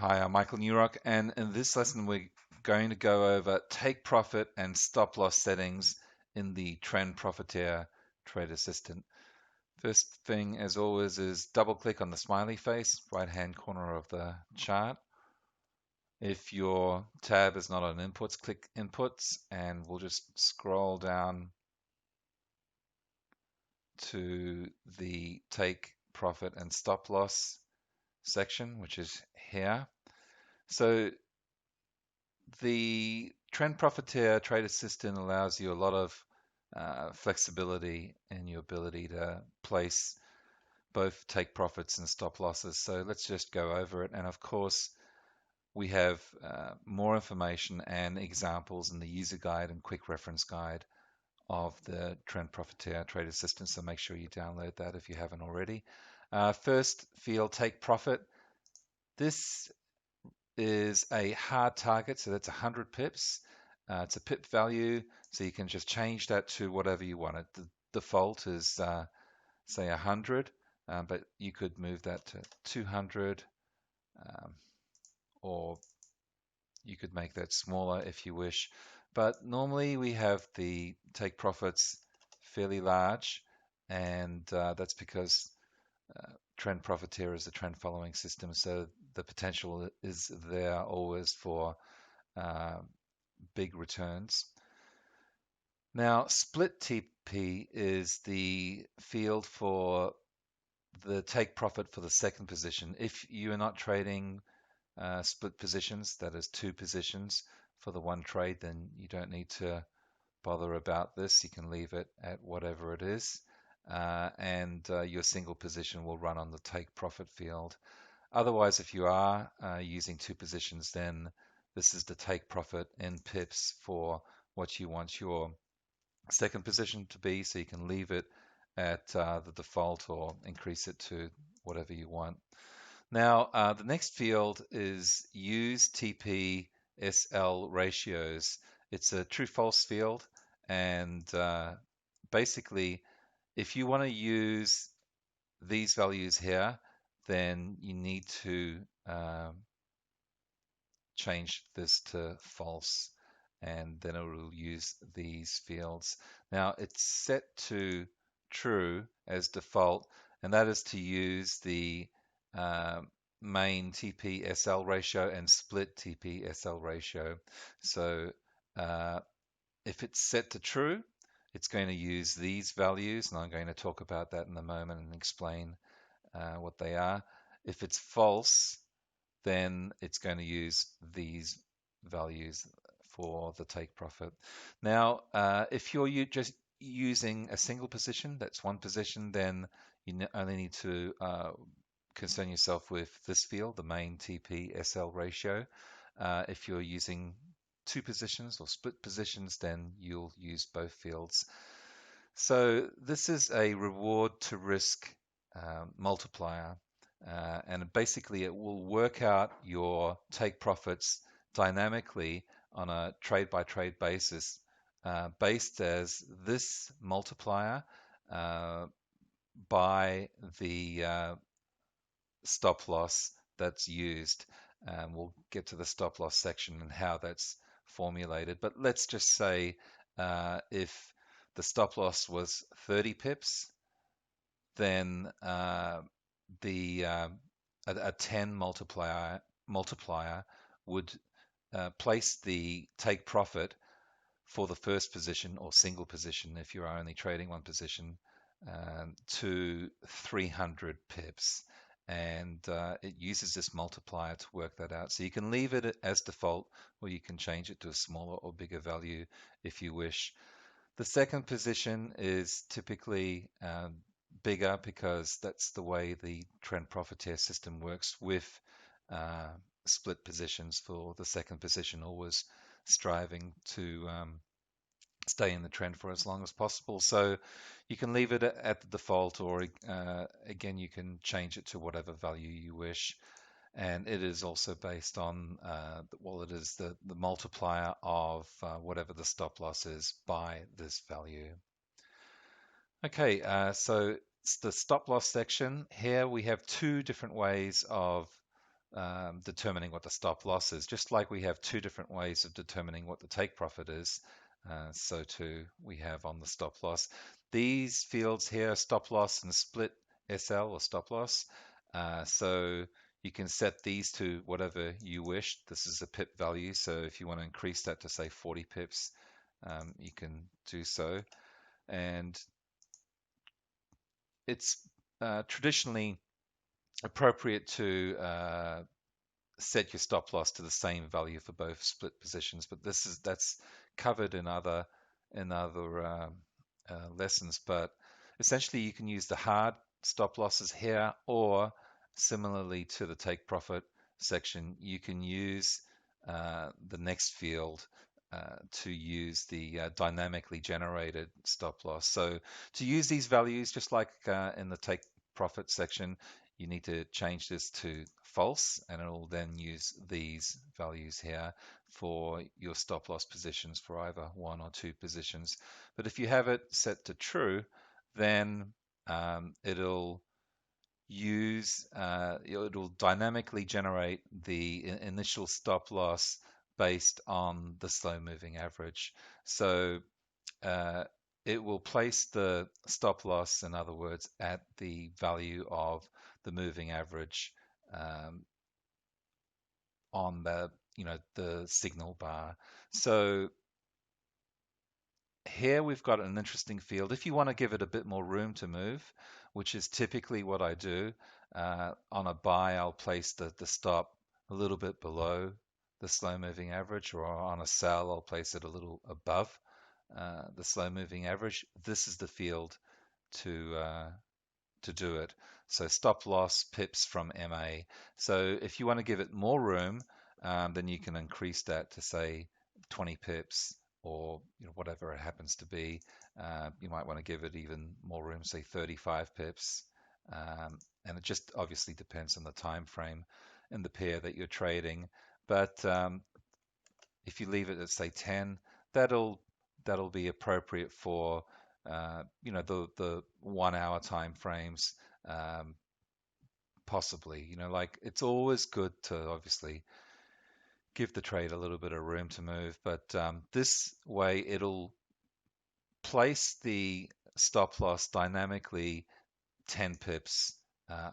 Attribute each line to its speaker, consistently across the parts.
Speaker 1: Hi, I'm Michael Newrock, and in this lesson we're going to go over take profit and stop loss settings in the Trend Profiteer Trade Assistant. First thing, as always, is double click on the smiley face, right hand corner of the chart. If your tab is not on inputs, click inputs, and we'll just scroll down to the take profit and stop loss section, which is here. So the Trend Profiteer Trade Assistant allows you a lot of flexibility in your ability to place both take profits and stop losses. So let's just go over it. And of course, we have more information and examples in the user guide and quick reference guide of the Trend Profiteer Trade Assistant. So make sure you download that if you haven't already. First field, take profit. This is a hard target, so that's 100 pips. It's a pip value, so you can just change that to whatever you want. The default is say 100, but you could move that to 200, or you could make that smaller if you wish. But normally we have the take profits fairly large, and that's because Trend Profiteer is a trend following system, so the potential is there always for big returns. Now, split TP is the field for the take profit for the second position. If you are not trading split positions, that is two positions for the one trade, then you don't need to bother about this. You can leave it at whatever it is. And your single position will run on the take profit field. Otherwise, if you are using two positions, then this is the take profit in pips for what you want your second position to be, so you can leave it at the default or increase it to whatever you want. Now, the next field is use TP SL ratios. It's a true-false field, and basically, if you want to use these values here, then you need to change this to false, and then it will use these fields. Now it's set to true as default, and that is to use the main TP-SL ratio and split TP-SL ratio. So if it's set to true, it's going to use these values, and I'm going to talk about that in a moment and explain what they are. If it's false, then it's going to use these values for the take profit. Now, if you're just using a single position, that's one position, then you only need to concern yourself with this field, the main TP-SL ratio. If you're using two positions or split positions, then you'll use both fields. So this is a reward to risk multiplier, and basically it will work out your take profits dynamically on a trade by trade basis, based as this multiplier by the stop loss that's used. We'll get to the stop loss section and how that's formulated, but let's just say if the stop loss was 30 pips, then a 10 multiplier would place the take profit for the first position or single position, if you're only trading one position, to 300 pips. And it uses this multiplier to work that out. So you can leave it as default, or you can change it to a smaller or bigger value if you wish. The second position is typically bigger because that's the way the Trend Profiteer system works with split positions for the second position, always striving to stay in the trend for as long as possible. So you can leave it at the default, or again, you can change it to whatever value you wish. And it is also based on, well, it is the multiplier of whatever the stop loss is by this value. Okay, so it's the stop loss section. Here we have two different ways of determining what the stop loss is. Just like we have two different ways of determining what the take profit is, so too we have on the stop loss. These fields here, stop loss and split SL or stop loss. So you can set these to whatever you wish. This is a pip value, so if you want to increase that to say 40 pips, you can do so. And it's traditionally appropriate to set your stop loss to the same value for both split positions, but that's covered in other lessons. But essentially, you can use the hard stop losses here, or similarly to the take profit section, you can use the next field to use the dynamically generated stop loss. So to use these values, just like in the take profit section, you need to change this to false, and it will then use these values here for your stop loss positions for either one or two positions. But if you have it set to true, then it'll dynamically generate the initial stop loss based on the slow moving average. So it will place the stop loss, in other words, at the value of the moving average on the signal bar. So here we've got an interesting field. If you want to give it a bit more room to move, which is typically what I do, on a buy I'll place the stop a little bit below the slow moving average, or on a sell I'll place it a little above the slow moving average. This is the field to do it. So stop loss pips from MA. So if you want to give it more room, then you can increase that to say 20 pips, or whatever it happens to be. You might want to give it even more room, say 35 pips. And it just obviously depends on the time frame and the pair that you're trading. But if you leave it at say 10, that'll be appropriate for the 1 hour time frames, possibly. Like, it's always good to obviously give the trade a little bit of room to move, but this way it'll place the stop loss dynamically 10 pips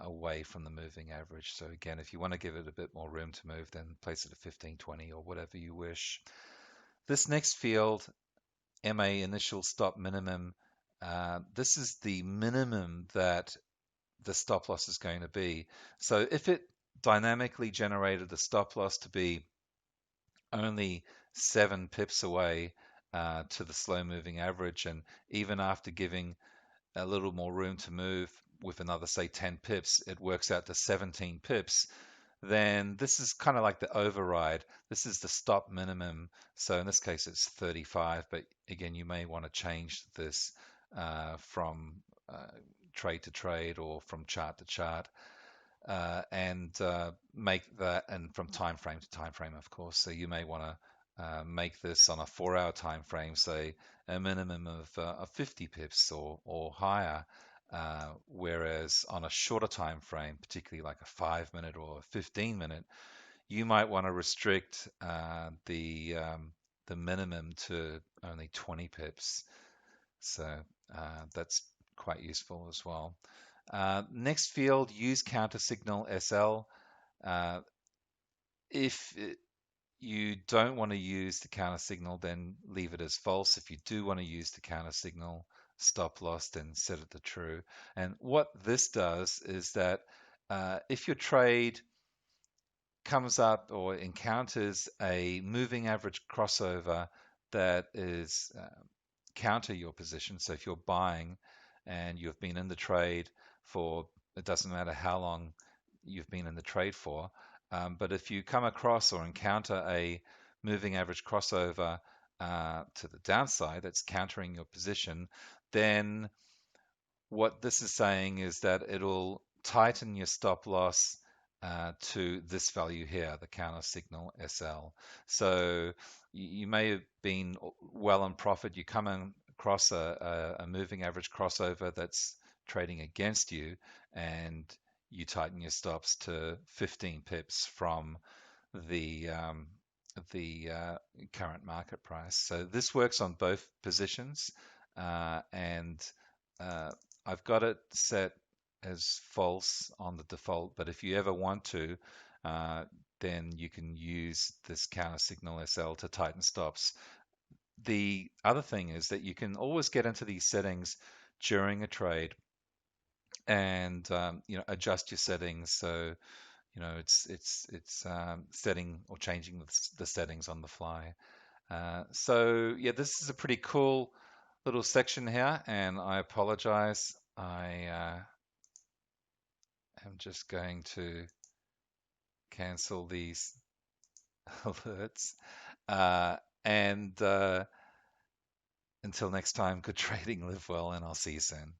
Speaker 1: away from the moving average. So again, if you want to give it a bit more room to move, then place it at 15, 20 or whatever you wish. This next field, MA, initial stop minimum, this is the minimum that the stop loss is going to be. So if it dynamically generated the stop loss to be only 7 pips away to the slow moving average, and even after giving a little more room to move with another say 10 pips, it works out to 17 pips, then this is kind of like the override. This is the stop minimum. So in this case it's 35, but again, you may want to change this from trade to trade or from chart to chart, and make that, and from time frame to time frame, of course. So you may want to make this on a 4-hour time frame, say a minimum of 50 pips or higher, whereas on a shorter time frame, particularly like a 5-minute or a 15-minute, you might want to restrict the minimum to only 20 pips. So that's quite useful as well. Next field, use counter signal SL. If you don't want to use the counter signal, then leave it as false. If you do want to use the counter signal stop loss, then set it to true. And what this does is that if your trade comes up or encounters a moving average crossover that is counter your position, so if you're buying and you've been in the trade for, it doesn't matter how long you've been in the trade for, but if you come across or encounter a moving average crossover to the downside that's countering your position, then what this is saying is that it'll tighten your stop loss to this value here, the counter signal SL. So you may have been well in profit, you come across a moving average crossover that's trading against you, and you tighten your stops to 15 pips from the current market price. So this works on both positions, and I've got it set as false on the default, but if you ever want to, then you can use this counter signal SL to tighten stops. The other thing is that you can always get into these settings during a trade and adjust your settings. So it's setting or changing the settings on the fly. So yeah, this is a pretty cool little section here, and I apologize. I am just going to cancel these alerts. And until next time, good trading, live well, and I'll see you soon.